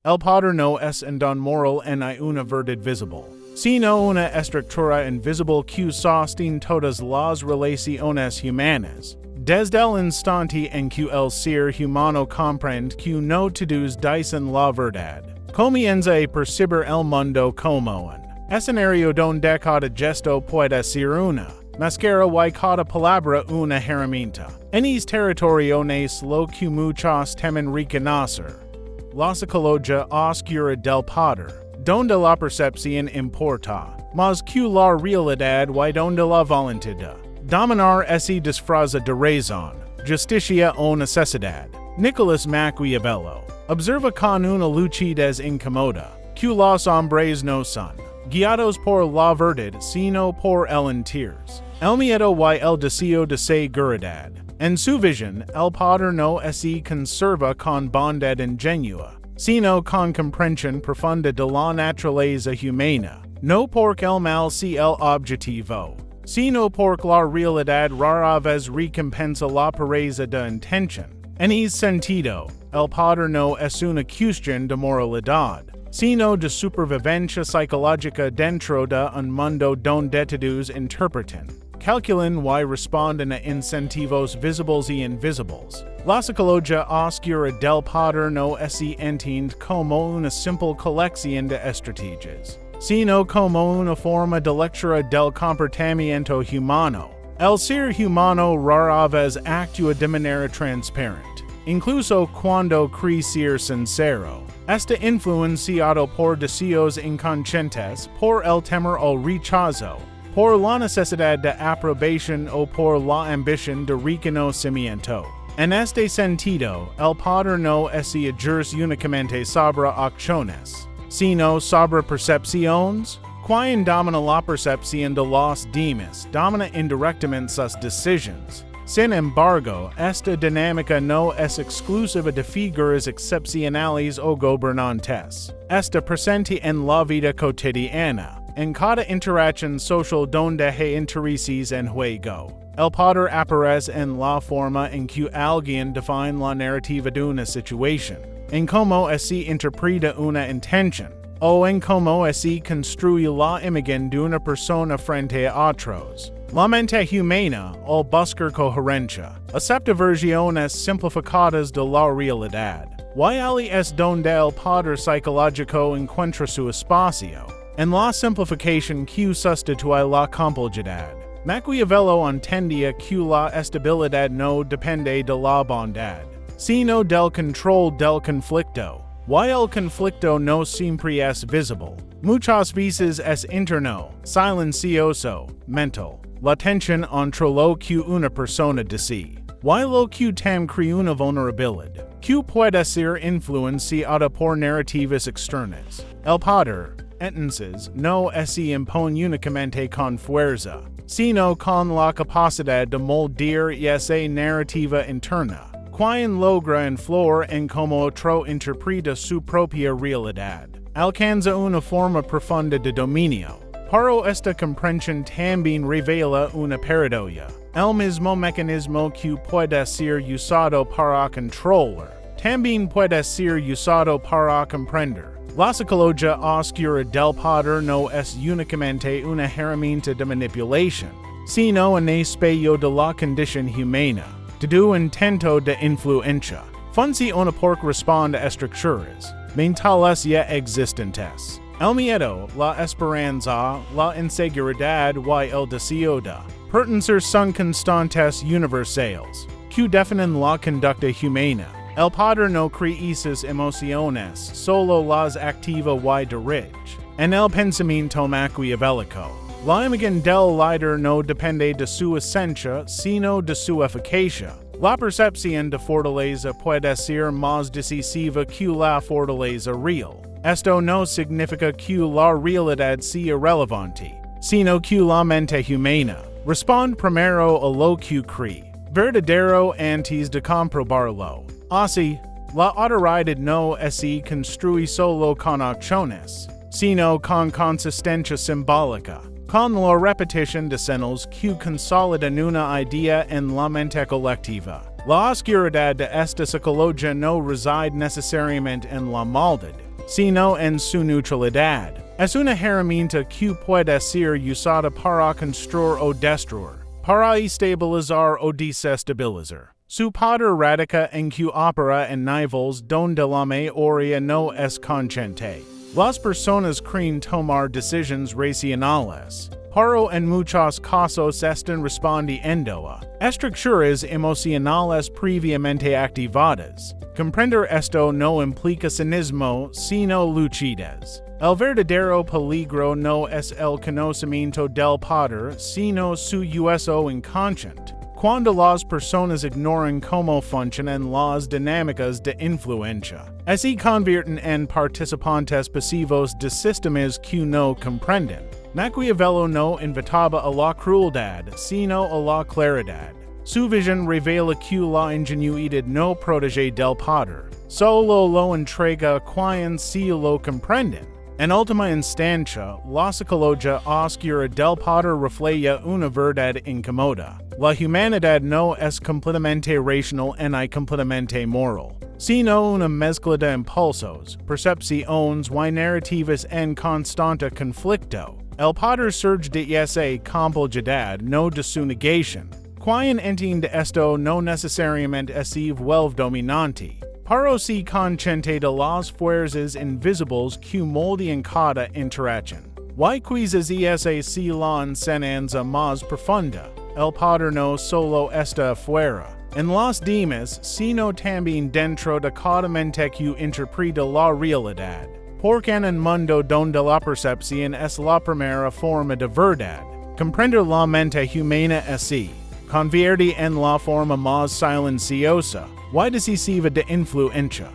El poder no es un don moral en una verdad visible, sino una estructura invisible que sostiene todas las relaciones humanas. Desde el instante en que el ser humano comprende que no todos dicen la verdad, comienza a percibir el mundo como un escenario donde cada gesto puede ser una máscara y cada palabra una herramienta. En este territorio es lo que muchos temen reconocer. La psicología oscura del poder, donde la percepción importa, más que la realidad y donde la voluntad de dominar se disfraza de razón, justicia o necesidad. Nicolás Maquiavelo observa con una lucidez incómoda que los hombres no son guiados por la verdad sino por el interés, el miedo y el deseo de seguridad. En su visión, el poder no se conserva con bondad ingenua, sino con comprensión profunda de la naturaleza humana, no porque el mal sea el objetivo, sino porque la realidad rara vez recompensa la pureza de intención. En ese sentido, el poder no es una cuestión de moralidad, sino de supervivencia psicológica dentro de un mundo donde todos interpretan, calculan y responden a incentivos visibles y invisibles. La psicología oscura del poder no se entiende como una simple colección de estrategias, sino como una forma de lectura del comportamiento humano. El ser humano rara vez actúa de manera transparente, incluso cuando cree ser sincero. Está influenciado por deseos inconscientes, por el temor o rechazo, por la necesidad de aprobación o por la ambición de reconocimiento. En este sentido, el poder no se ejerce únicamente sobre acciones, sino sobre percepciones. Quien domina la percepción de los demás, domina indirectamente sus decisiones. Sin embargo, esta dinámica no es exclusiva de figuras excepcionales o gobernantes. Está presente en la vida cotidiana, en cada interacción social donde hay intereses en juego. El poder aparece en la forma en que alguien define la narrativa de una situación, en cómo se interpreta una intención, o en cómo se construye la imagen de una persona frente a otros. La mente humana, al buscar coherencia, acepta versiones simplificadas de la realidad. Y allí es donde el poder psicológico encuentra su espacio, en la simplificación que sustituye la complejidad. Maquiavelo entendía que la estabilidad no depende de la bondad, sino del control del conflicto. Y el conflicto no siempre es visible. Muchas veces es interno, silencioso, mental. La tensión entre lo que una persona dice, y lo que tam crea una vulnerabilidad, que puede ser influenciada por narrativas externas. El poder, entonces, no se impone únicamente con fuerza, sino con la capacidad de moldear esa narrativa interna, quien logra influir en cómo otro interpreta su propia realidad. Alcanza una forma profunda de dominio. Pero esta comprensión también revela una paradoja. El mismo mecanismo que puede ser usado para controlar, también puede ser usado para comprender. La psicología oscura del poder no es únicamente una herramienta de manipulación, sino un espejo de la condición humana, todo intento de influencia. Funciona porque responde a estructuras mentales ya existentes. El miedo, la esperanza, la inseguridad y el deseo de pertenecer son constantes universales, que definen la conducta humana. El poder no crea esas emociones, solo las activa y dirige. En el pensamiento maquiavélico, la imagen del líder no depende de su esencia, sino de su eficacia. La percepción de fortaleza puede ser más decisiva que la fortaleza real. Esto no significa que la realidad sea relevante, sino que la mente humana responde primero a lo que cree, verdadero antes de comprobarlo. Así, la autoridad no se construye solo con acciones, sino con consistencia simbólica, con la repetición de señales que consolidan una idea en la mente colectiva. La oscuridad de esta psicología no reside necesariamente en la maldad, sino en su neutralidad. Es una herramienta que puede ser usada para construir o destruir, para estabilizar o desestabilizar. Su poder radica en que opera en niveles donde la mayoría no es consciente. Las personas creen tomar decisiones racionales, pero en muchos casos están respondiendo a estructuras emocionales previamente activadas. Comprender esto no implica cinismo, sino lucidez. El verdadero peligro no es el conocimiento del poder, sino su uso inconsciente. Cuando las personas ignoran cómo funcionan las dinámicas de influencia, se convierten en participantes pasivos de sistemas que no comprenden. Maquiavelo no invitaba a la crueldad, sino a la claridad. Su visión revela que la ingenuidad no protege del poder, solo lo entrega a quienes sí lo comprenden. En última instancia, la psicología oscura del poder refleja una verdad incómoda. La humanidad no es completamente racional ni completamente moral, sino una mezcla de impulsos, percepciones y narrativas en constante conflicto. El poder surge de esa complejidad, no de su negación. Quien entiende esto no necesariamente se vuelve dominante, pero si consciente de las fuerzas invisibles que moldean cada interacción. Y quizás esa si la enseñanza más profunda. El poder no solo está afuera, en las demás, sino también dentro de cada mente que interpreta la realidad. Porque en un mundo donde la percepción es la primera forma de verdad, comprender la mente humana así, convierte en la forma más silenciosa y decisiva de influencia.